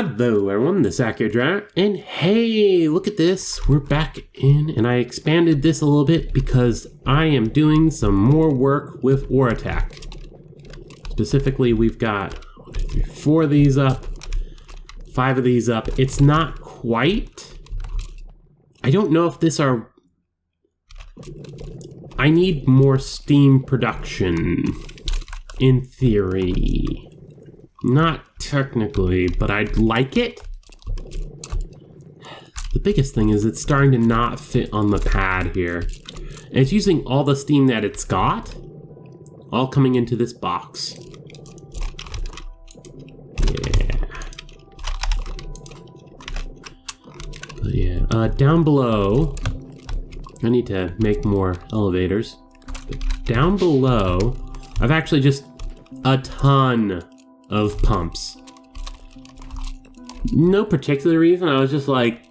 Hello everyone, this is AccuDriver, and hey, look at this, we're back in, and I expanded this a little bit because I am doing some more work with Ore Attack. Specifically, we've got 1, 2, 3, 4 of these up, 5 of these up. It's not quite, I don't know if this are, I need more steam production, in theory. Not technically, but I'd like it. The biggest thing is it's starting to not fit on the pad here. And it's using all the steam that it's got, all coming into this box. Yeah. Down below, I need to make more elevators. But down below, I've actually just a ton of pumps. No particular reason, I was just like,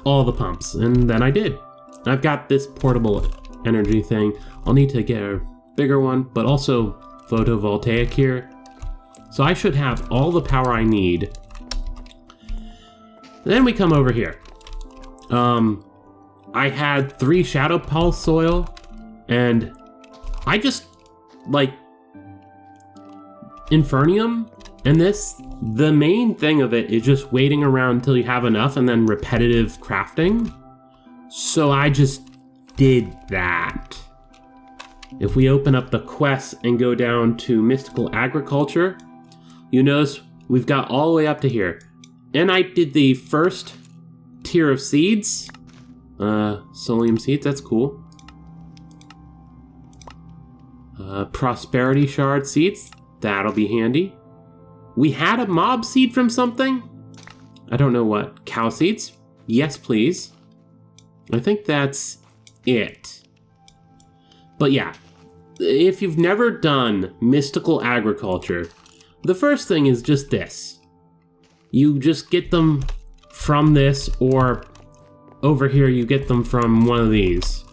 all the pumps, and then I did. I've got this portable energy thing. I'll need to get a bigger one, but also photovoltaic here. So I should have all the power I need. Then we come over here. I had 3 shadow pulse soil, and I just, like, Infernium, and this, the main thing of it is just waiting around until you have enough and then repetitive crafting. So I just did that. If we open up the quest and go down to Mystical Agriculture, you notice we've got all the way up to here. And I did the first tier of seeds. Solium seeds, that's cool. Prosperity shard seeds. That'll be handy. We had a mob seed from something. I don't know what. Cow seeds? Yes, please. I think that's it. But yeah, if you've never done Mystical Agriculture, the first thing is just this. You just get them from this, or over here you get them from one of these.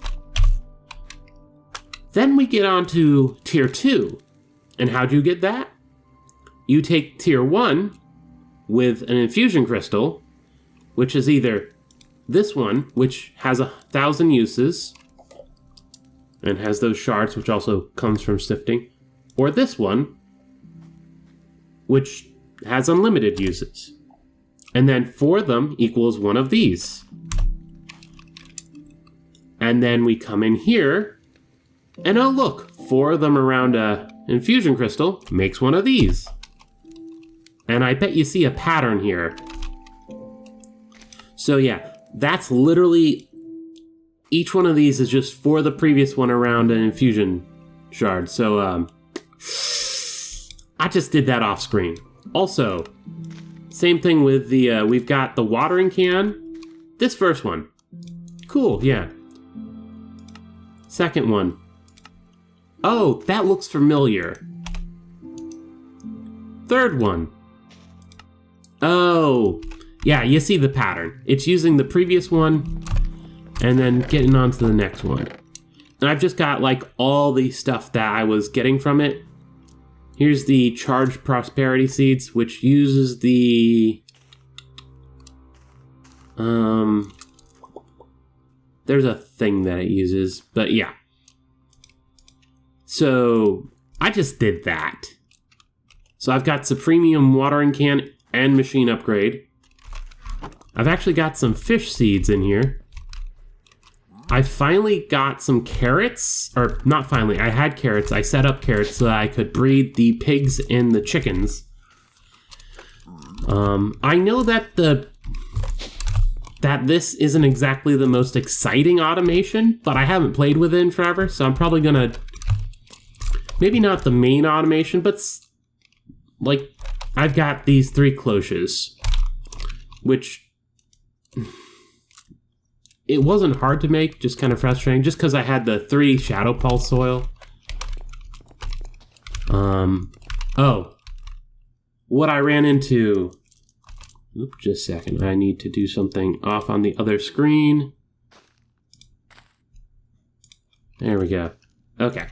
Then we get on to Tier 2. And how do you get that? You take Tier 1 with an infusion crystal, which is either this one, which has 1,000 uses, and has those shards, which also comes from sifting, or this one, which has unlimited uses. And then 4 of them equals one of these. And then we come in here, and oh look, 4 of them around a infusion crystal makes one of these. And I bet you see a pattern here. So yeah, that's literally, each one of these is just for the previous one around an infusion shard. So I just did that off screen. Also, same thing with the, we've got the watering can. This first one, cool, yeah. Second one, oh, that looks familiar. Third one. Oh, yeah, you see the pattern. It's using the previous one and then getting on to the next one. And I've just got like all the stuff that I was getting from it. Here's the Charged Prosperity Seeds, which uses the... there's a thing that it uses, but yeah. So I just did that. So I've got Supremium watering can and machine upgrade. I've actually got some fish seeds in here. I finally got some carrots, or not finally, I had carrots. I set up carrots so that I could breed the pigs and the chickens. I know that this isn't exactly the most exciting automation, but I haven't played with it in forever, so I'm probably gonna, maybe not the main automation, but like, I've got these 3 cloches, which it wasn't hard to make, just kind of frustrating, just because I had the 3 shadow pulse soil. Oh, what I ran into, oops, just a second, I need to do something off on the other screen. There we go. Okay.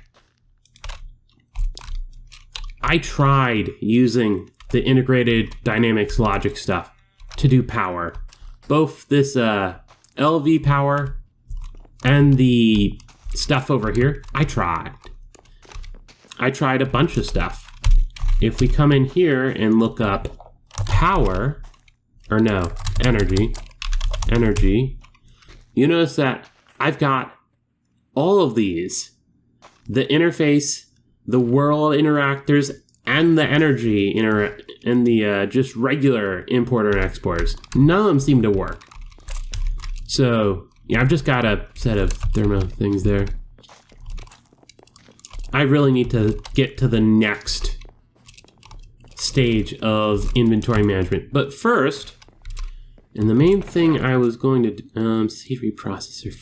I tried using the integrated dynamics logic stuff to do power. Both this LV power and the stuff over here, I tried a bunch of stuff. If we come in here and look up power, or no, energy, you notice that I've got all of these, the interface, the world interactors, and the energy and the just regular importer and exporters. None of them seem to work. So yeah, I've just got a set of thermo things there. I really need to get to the next stage of inventory management. But first, and the main thing I was going to do, seed reprocessor,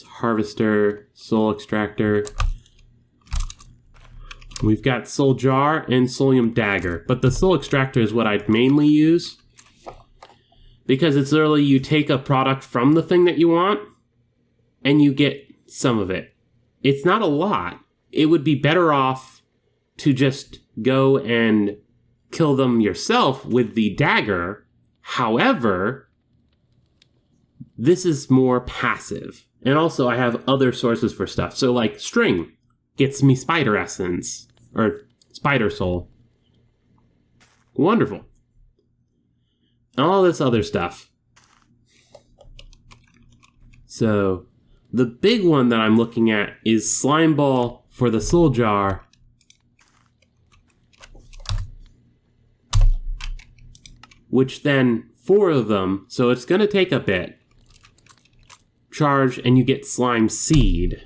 harvester, soul extractor. We've got soul jar and solium dagger, but the soul extractor is what I'd mainly use because it's literally you take a product from the thing that you want and you get some of it. It's not a lot. It would be better off to just go and kill them yourself with the dagger. However, this is more passive. And also I have other sources for stuff. So like string gets me spider essence or spider soul. Wonderful. All this other stuff. So the big one that I'm looking at is slime ball for the soul jar. Which then 4 of them, so it's going to take a bit. Charge and you get slime seed,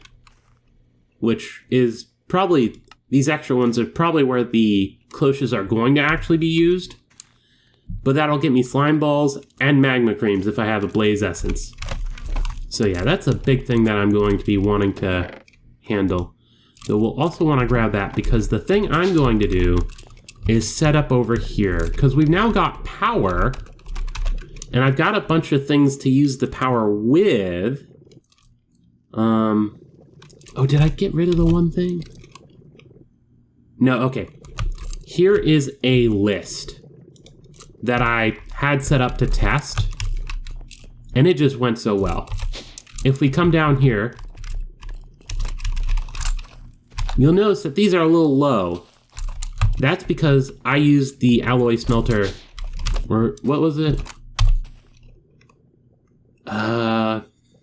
which is probably, these extra ones are probably where the cloches are going to actually be used, but that'll get me slime balls and magma creams if I have a blaze essence. So yeah, that's a big thing that I'm going to be wanting to handle. So we'll also want to grab that because the thing I'm going to do is set up over here because we've now got power. And I've got a bunch of things to use the power with. Oh, did I get rid of the one thing? No, okay. Here is a list that I had set up to test. And it just went so well. If we come down here, you'll notice that these are a little low. That's because I used the alloy smelter, or what was it?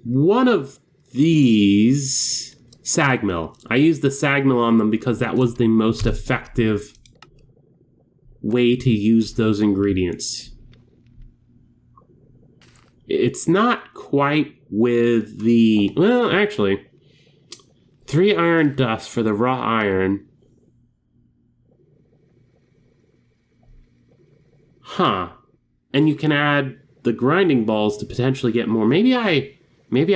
One of these sag mill. I used the sag mill on them because that was the most effective way to use those ingredients. It's not quite with the, well, actually, 3 iron dust for the raw iron. Huh. And you can add the grinding balls to potentially get more. Maybe I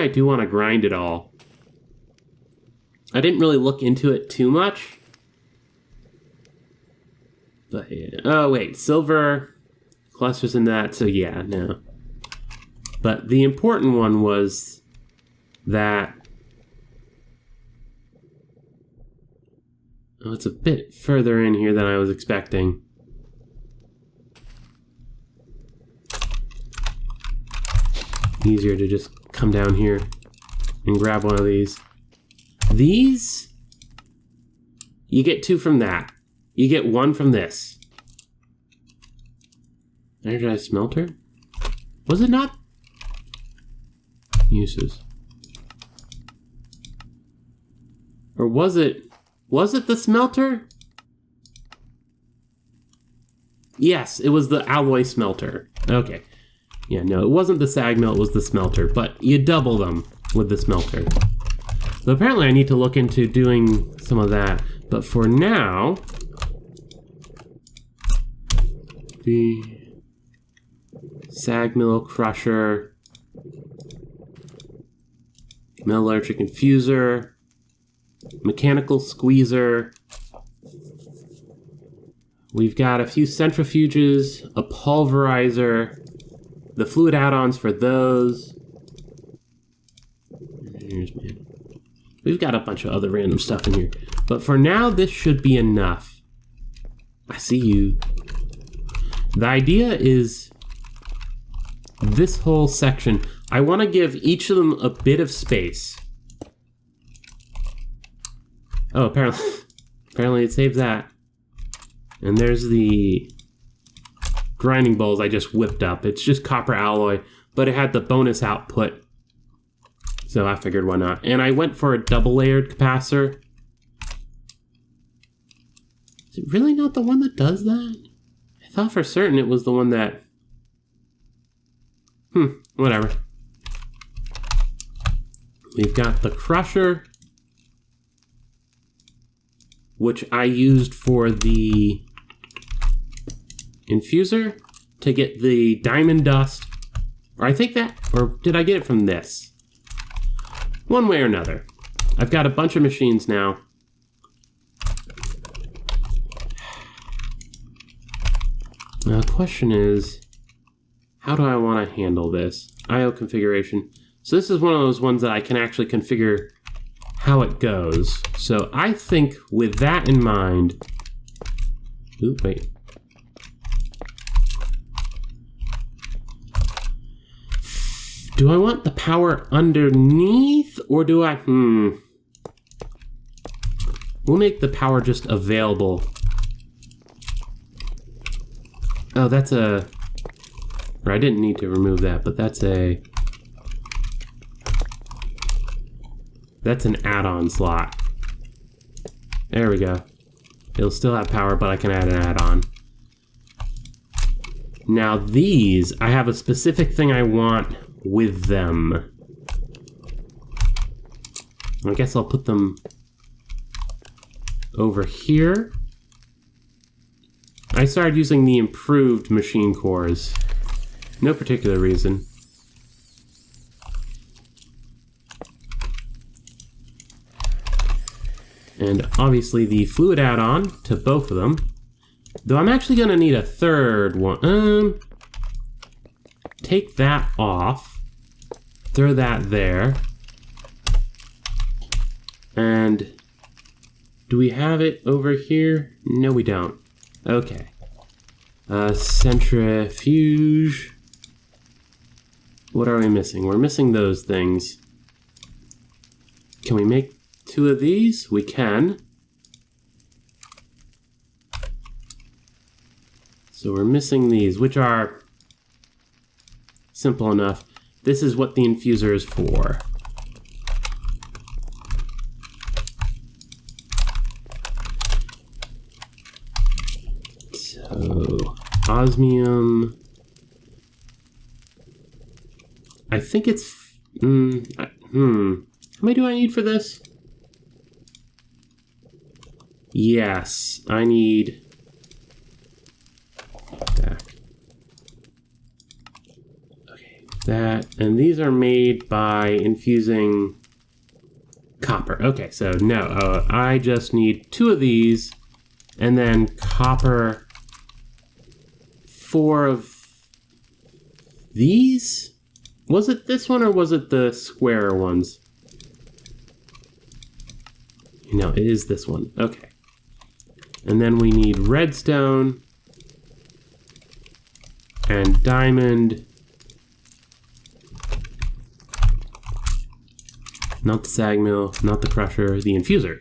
do want to grind it all. I didn't really look into it too much. But yeah. Oh wait, silver clusters in that, so yeah, no. But the important one was that, oh, it's a bit further in here than I was expecting. Easier to just come down here and grab one of these. These, you get 2 from that. You get 1 from this. Energized smelter? Was it not? Uses. Or was it the smelter? Yes, it was the alloy smelter. Okay. Yeah, no, it wasn't the sag mill, it was the smelter, but you double them with the smelter. So apparently I need to look into doing some of that, but for now, the sag mill crusher, metallurgic infuser, mechanical squeezer. We've got a few centrifuges, a pulverizer, the fluid add-ons for those. Here's man. We've got a bunch of other random stuff in here. But for now, this should be enough. I see you. The idea is this whole section, I want to give each of them a bit of space. Oh, apparently it saves that. And there's the grinding bowls I just whipped up. It's just copper alloy, but it had the bonus output. So I figured why not. And I went for a double layered capacitor. Is it really not the one that does that? I thought for certain it was the one that... whatever. We've got the crusher, which I used for the infuser to get the diamond dust. Or I think that, or did I get it from this? One way or another. I've got a bunch of machines now. Now the question is, how do I want to handle this? I/O configuration. So this is one of those ones that I can actually configure how it goes. So I think with that in mind... Ooh, wait. Do I want the power underneath, or do I... We'll make the power just available. Oh, that's a... Or I didn't need to remove that, but that's a... That's an add-on slot. There we go. It'll still have power, but I can add an add-on. Now these, I have a specific thing I want with them. I guess I'll put them over here. I started using the improved machine cores. No particular reason. And obviously the fluid add-on to both of them. Though I'm actually going to need a third one. Take that off. Throw that there. And do we have it over here? No, we don't. Okay. Centrifuge. What are we missing? We're missing those things. Can we make 2 of these? We can. So we're missing these, which are simple enough. This is what the infuser is for. So, osmium. I think it's... How many do I need for this? Yes, I need... Back. Okay, that. And these are made by infusing copper. Okay, so no, I just need 2 of these, and then copper 4 of these? Was it this one or was it the square ones? No, it is this one. Okay. And then we need redstone and diamond. Not the sag mill, not the crusher, the infuser.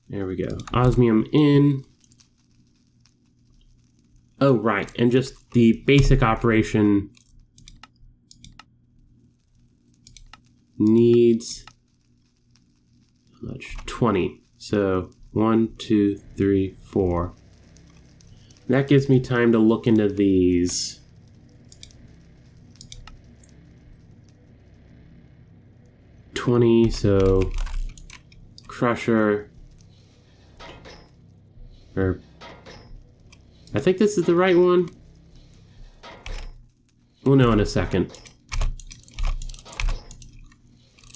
There we go. Osmium in. Oh, right. And just the basic operation needs how much? 20. So 1, 2, 3, 4. That gives me time to look into these. So crusher, or I think this is the right one. We'll know in a second.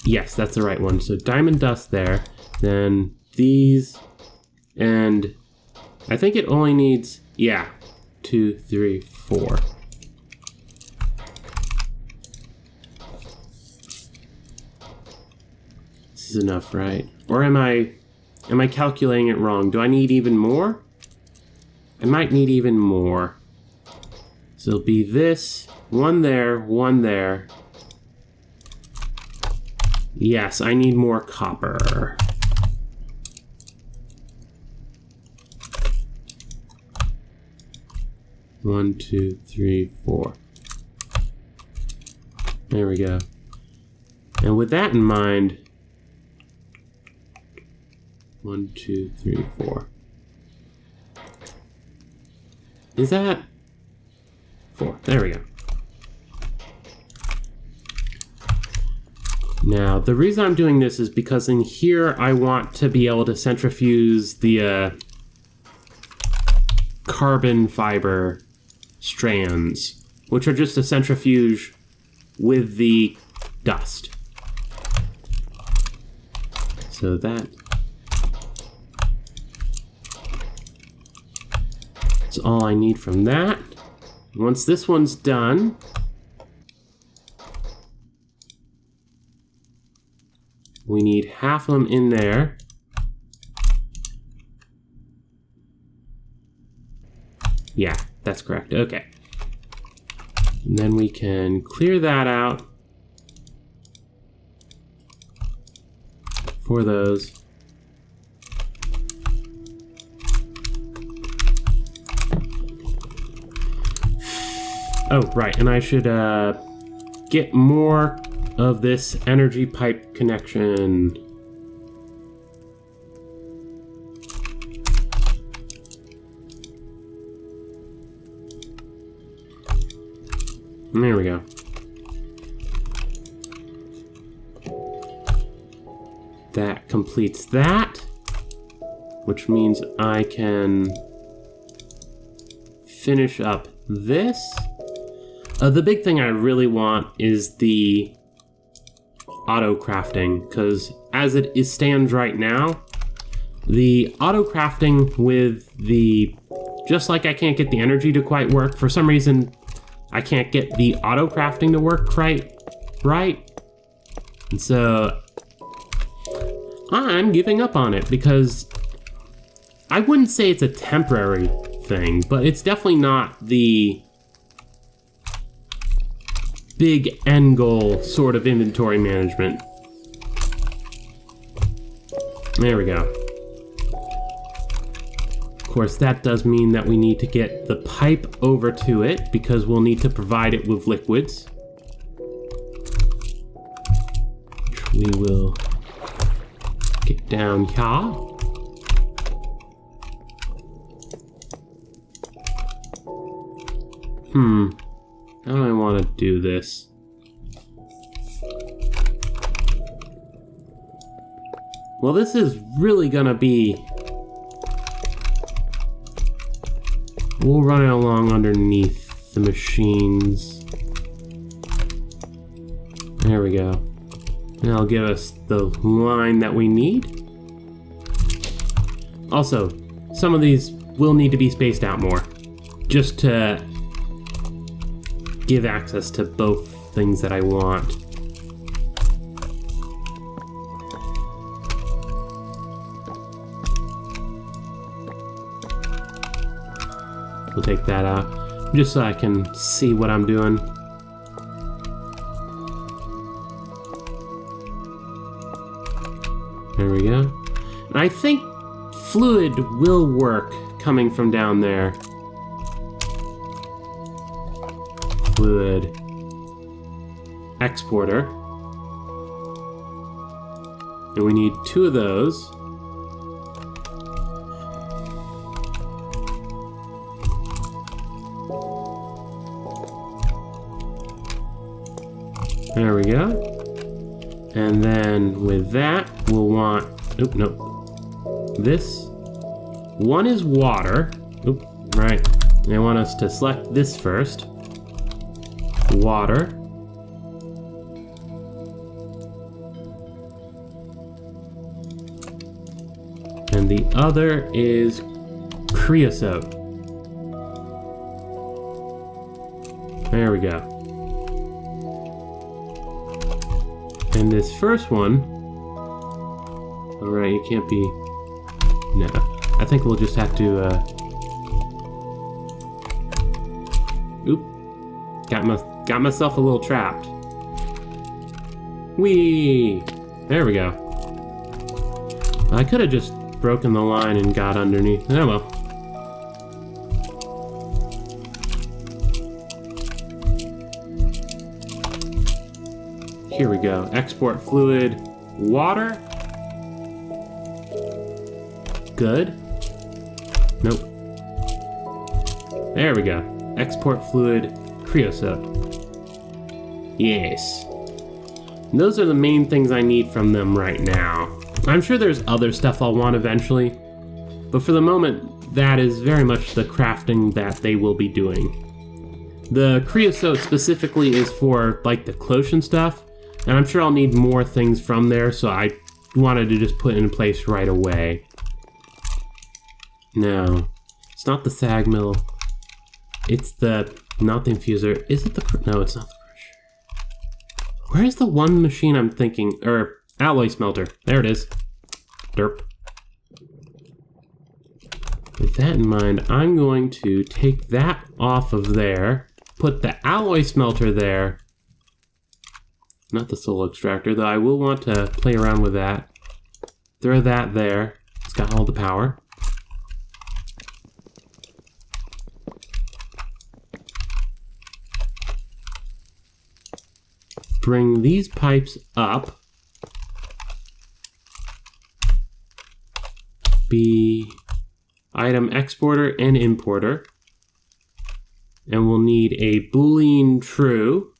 Yes, that's the right one. So diamond dust there, then these, and I think it only needs, 2, 3, 4. This is enough, right? Or am I calculating it wrong? Do I need even more? I might need even more. So it'll be this, one there, one there. Yes, I need more copper. One, two, three, four. There we go. And with that in mind, 1, 2, 3, 4. Is that 4? There we go. Now, the reason I'm doing this is because in here I want to be able to centrifuge the carbon fiber strands, which are just a centrifuge with the dust. So that's all I need from that. Once this one's done, we need half of them in there. Yeah, that's correct. Okay. And then we can clear that out for those. Oh, right, and I should get more of this energy pipe connection. There we go. That completes that, which means I can finish up this. The big thing I really want is the auto crafting, because as it stands right now, the auto crafting with the, just like I can't get the energy to quite work, for some reason I can't get the auto crafting to work quite right. And so I'm giving up on it, because I wouldn't say it's a temporary thing, but it's definitely not the big end goal sort of inventory management. There we go. Of course, that does mean that we need to get the pipe over to it, because we'll need to provide it with liquids. Which we will get down here. How do I want to do this? Well, this is really gonna be... We'll run it along underneath the machines. There we go. And that'll give us the line that we need. Also, some of these will need to be spaced out more, just to give access to both things that I want. We'll take that out, just so I can see what I'm doing. There we go. And I think fluid will work coming from down there. Fluid exporter. And we need 2 of those. There we go. And then with that, we'll want, this. One is water. Right. I want us to select this first. Water. And the other is creosote. There we go. And this first one, alright, it can't be, no, I think we'll just have to, Got myself a little trapped. Whee! There we go. I could have just broken the line and got underneath. Oh well. Here we go. Export fluid water. Good. Nope. There we go. Export fluid creosote. Yes. And those are the main things I need from them right now. I'm sure there's other stuff I'll want eventually, but for the moment, that is very much the crafting that they will be doing. The creosote specifically is for like the clotion stuff, and I'm sure I'll need more things from there, so I wanted to just put it in place right away. No, it's not the sag mill. It's not the infuser. Is it no, it's not the crusher. Where's the one machine I'm thinking, alloy smelter? There it is. Derp. With that in mind, I'm going to take that off of there, put the alloy smelter there. Not the soul extractor, though I will want to play around with that. Throw that there. It's got all the power. Bring these pipes up. Be item exporter and importer. And we'll need a Boolean true.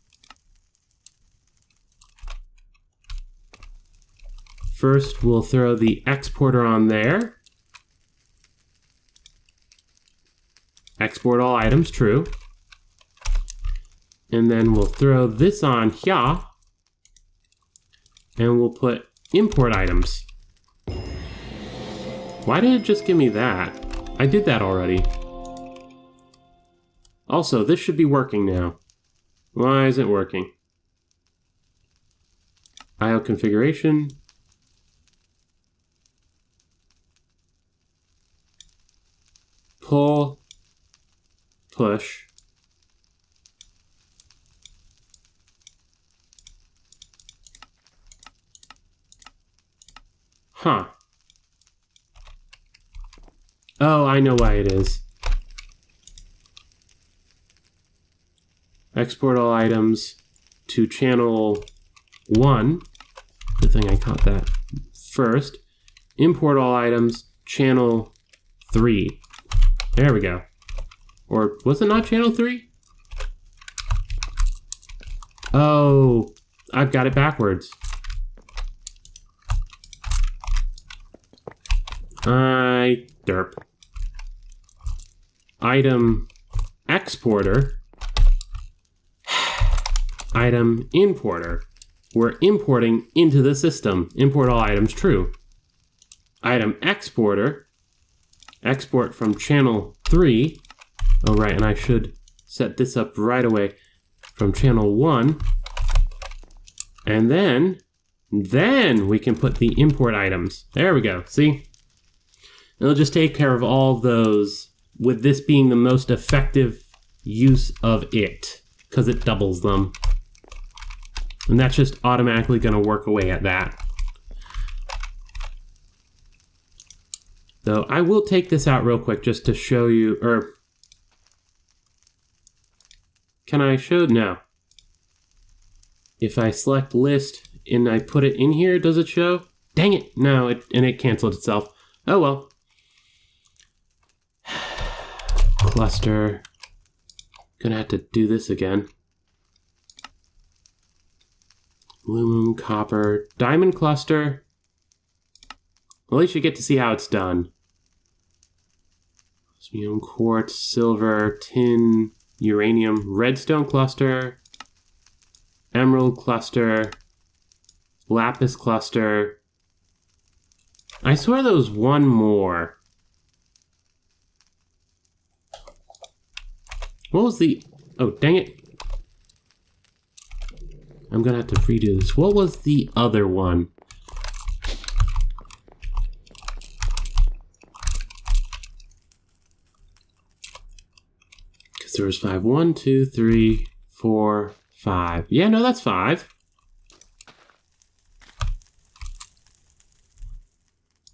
First, we'll throw the exporter on there. Export all items, true. And then we'll throw this on here. And we'll put import items. Why did it just give me that? I did that already. Also, this should be working now. Why is it working? IO configuration. Pull, push. Huh. Oh, I know why it is. Export all items to channel 1. Good thing I caught that first. Import all items, channel 3. There we go. Or was it not channel 3? Oh, I've got it backwards. Derp. Item exporter. Item importer. We're importing into the system. Import all items, true. Item exporter. Export from channel 3. Oh, right, and I should set this up right away from channel 1. And then we can put the import items. There we go, see? It'll just take care of all those, with this being the most effective use of it, because it doubles them. And that's just automatically going to work away at that. Though I will take this out real quick just to show you, or can I show? No. If I select list and I put it in here, does it show? Dang it, no, it canceled itself. Oh well. Cluster. Gonna have to do this again. Aluminum, copper, diamond cluster. Well, at least you get to see how it's done. Osmium, quartz, silver, tin, uranium, redstone cluster, emerald cluster, lapis cluster. I swear there was one more. What was the... Oh, dang it. I'm gonna have to redo this. What was the other one? Because there was 5. 1, 2, 3, 4, 5. Yeah, no, that's 5.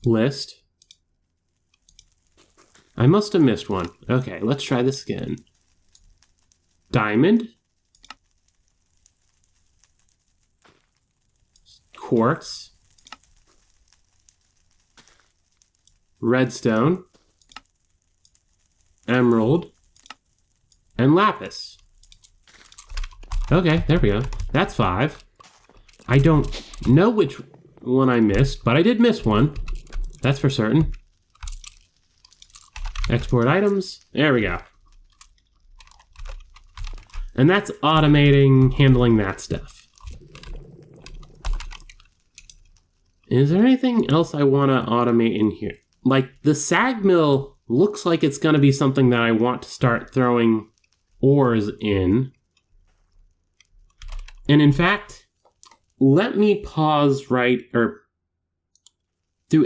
List. I must have missed one. Okay, let's try this again. Diamond. Quartz. Redstone. Emerald. And lapis. Okay, there we go. That's 5. I don't know which one I missed, but I did miss one. That's for certain. Export items. There we go. And that's automating handling that stuff. Is there anything else I want to automate in here? Like, the sag mill looks like it's going to be something that I want to start throwing ores in. And in fact, let me pause through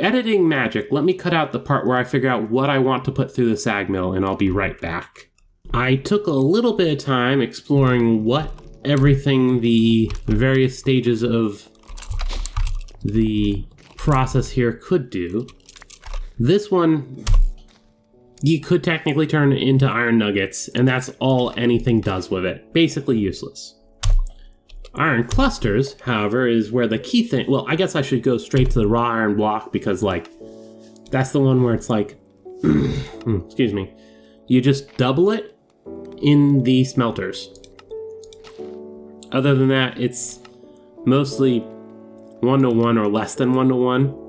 editing magic, let me cut out the part where I figure out what I want to put through the sag mill, and I'll be right back. I took a little bit of time exploring what everything the various stages of the process here could do. This one, you could technically turn it into iron nuggets, and that's all anything does with it. Basically useless. Iron clusters, however, is where the key thing... Well, I guess I should go straight to the raw iron block because, like, that's the one where it's like... excuse me. You just double it in the smelters. Other than that, it's mostly 1-to-1 or less than 1-to-1.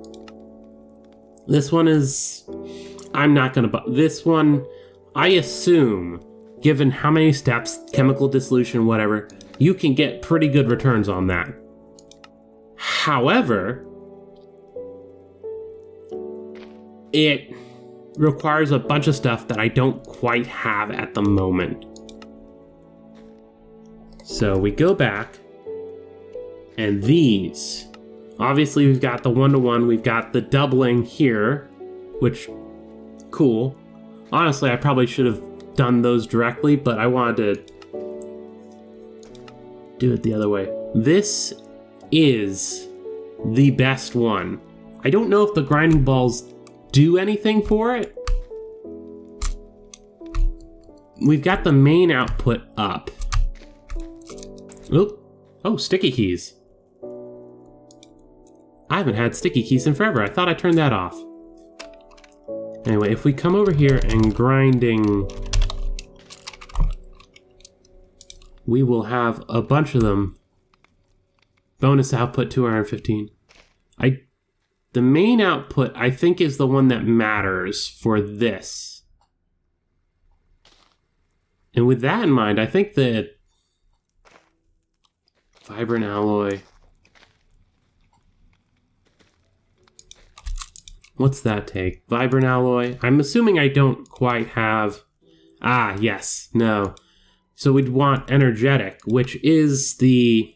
This one is... I'm not going to... This one, I assume, given how many steps, chemical dissolution, whatever... you can get pretty good returns on that. However, it requires a bunch of stuff that I don't quite have at the moment. So we go back, and these. Obviously, we've got the 1-to-1, we've got the doubling here, which, cool. Honestly, I probably should have done those directly, but I wanted to do it the other way. This is the best one. I don't know if the grinding balls do anything for it. We've got the main output up. Oop. Oh, sticky keys. I haven't had sticky keys in forever. I thought I turned that off. Anyway, if we come over here and grinding... we will have a bunch of them. Bonus output 215. The main output, I think, is the one that matters for this. And with that in mind, I think that vibrant alloy. What's that take? Vibrant alloy. I'm assuming I don't quite have... Ah, yes. No. So we'd want energetic, which is the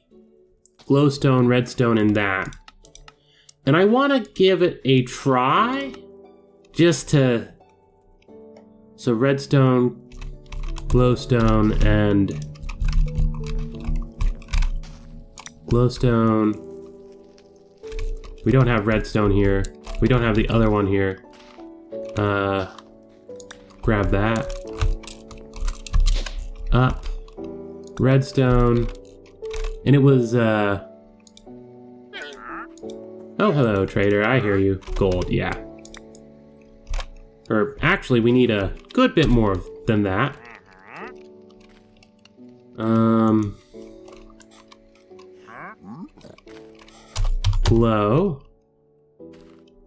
glowstone, redstone, and that. And I want to give it a try, just to... So redstone, glowstone, and... glowstone. We don't have redstone here. We don't have the other one here. Grab that. Up, redstone, and it was, oh, hello, trader, I hear you. Gold, yeah. Or, actually, we need a good bit more than that. Glow.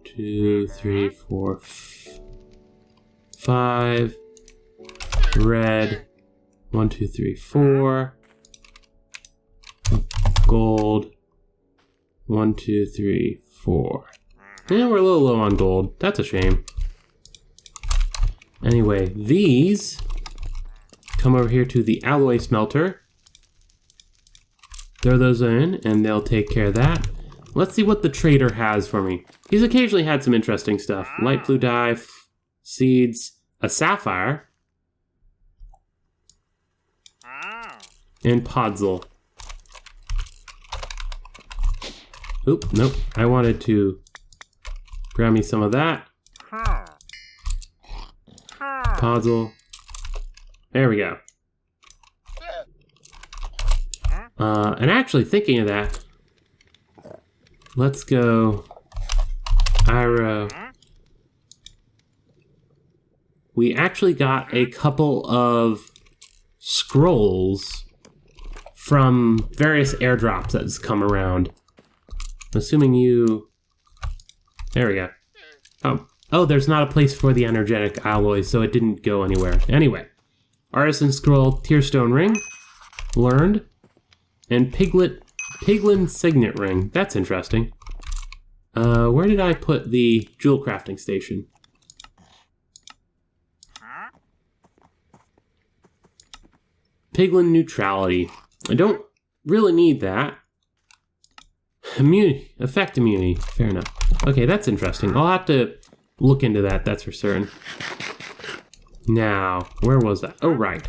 2, 3, 4, 5. Red. 1, 2, 3, 4. Gold. 1, 2, 3, 4. Yeah, we're a little low on gold. That's a shame. Anyway, these come over here to the alloy smelter. Throw those in, and they'll take care of that. Let's see what the trader has for me. He's occasionally had some interesting stuff. Light blue dye, seeds, a sapphire. and podzol. Oop, nope. I wanted to grab me some of that. Podzol. There we go. And actually thinking of that, let's go Iro. We actually got a couple of scrolls from various airdrops that's come around. Assuming you... There we go. Oh, there's not a place for the energetic alloys, so it didn't go anywhere. Anyway, Artisan Scroll, Tearstone Ring, learned, and Piglin Signet Ring. That's interesting. Where did I put the jewel crafting station? Piglin Neutrality. I don't really need that. Immunity. Effect immunity. Fair enough. Okay, that's interesting. I'll have to look into that, that's for certain. Now, where was that? Oh, right.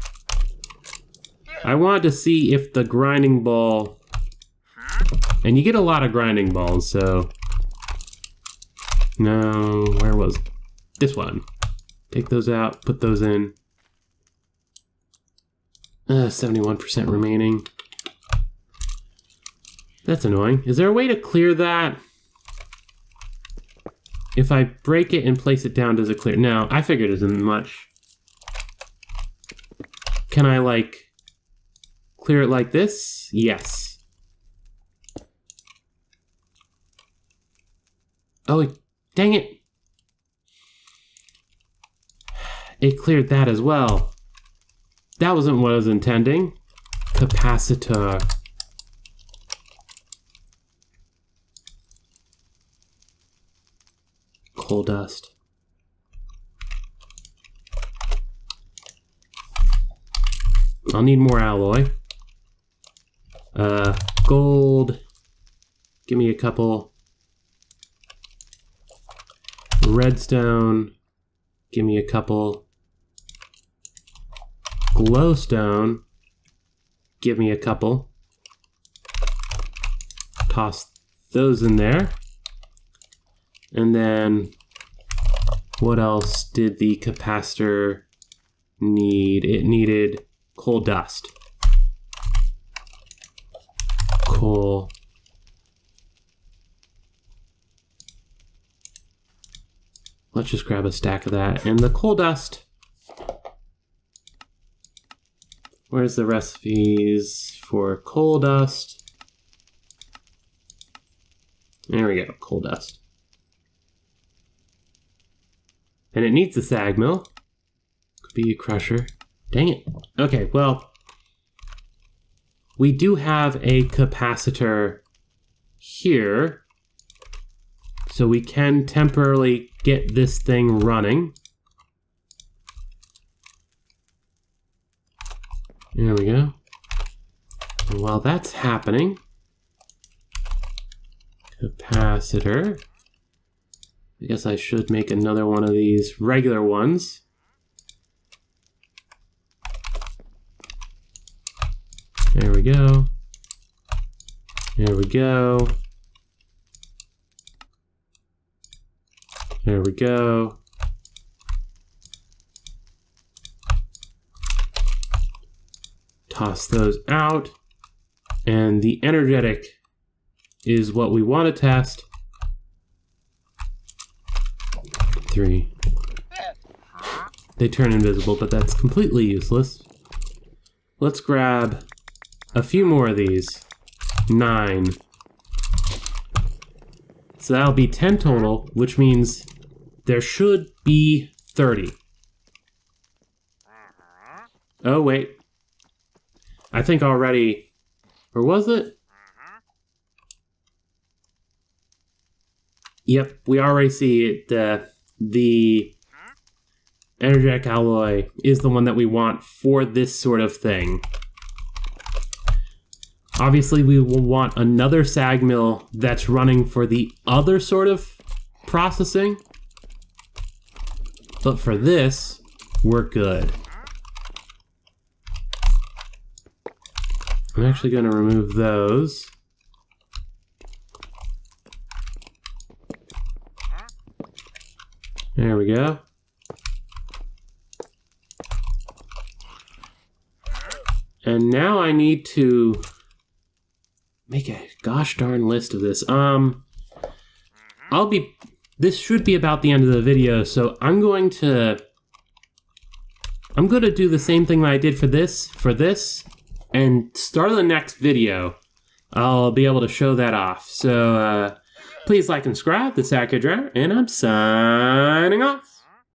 I wanted to see if the grinding ball... And you get a lot of grinding balls, so... No, where was this one? Take those out, put those in. 71% remaining. That's annoying. Is there a way to clear that? If I break it and place it down, does it clear? No, I figured it isn't much. Can I, like, clear it like this? Yes. Oh, dang it. It cleared that as well. That wasn't what I was intending. Capacitor. Coal dust. I'll need more alloy. Gold. Give me a couple. Redstone. Give me a couple. Glowstone. Give me a couple. Toss those in there. And then, what else did the capacitor need? It needed coal dust. Coal. Let's just grab a stack of that. And the coal dust. Where's the recipes for coal dust? There we go, coal dust. And it needs a sag mill. Could be a crusher. Dang it. Okay, well, we do have a capacitor here. So we can temporarily get this thing running. There we go. And while that's happening, capacitor. I guess I should make another one of these regular ones. There we go. There we go. There we go. Toss those out. And the energetic is what we want to test. 3. They turn invisible, but that's completely useless. Let's grab a few more of these. 9. So that'll be 10 total, which means there should be 30. Oh, wait. I think already... Or was it? Yep, we already see it. The energetic alloy is the one that we want for this sort of thing. Obviously, we will want another sag mill that's running for the other sort of processing. But for this, we're good. I'm actually going to remove those. There we go. And now I need to make a gosh darn list of this. This should be about the end of the video, so I'm going to do the same thing that I did for this, and start of the next video, I'll be able to show that off. So, please like and subscribe. This is Accurate, and I'm signing off.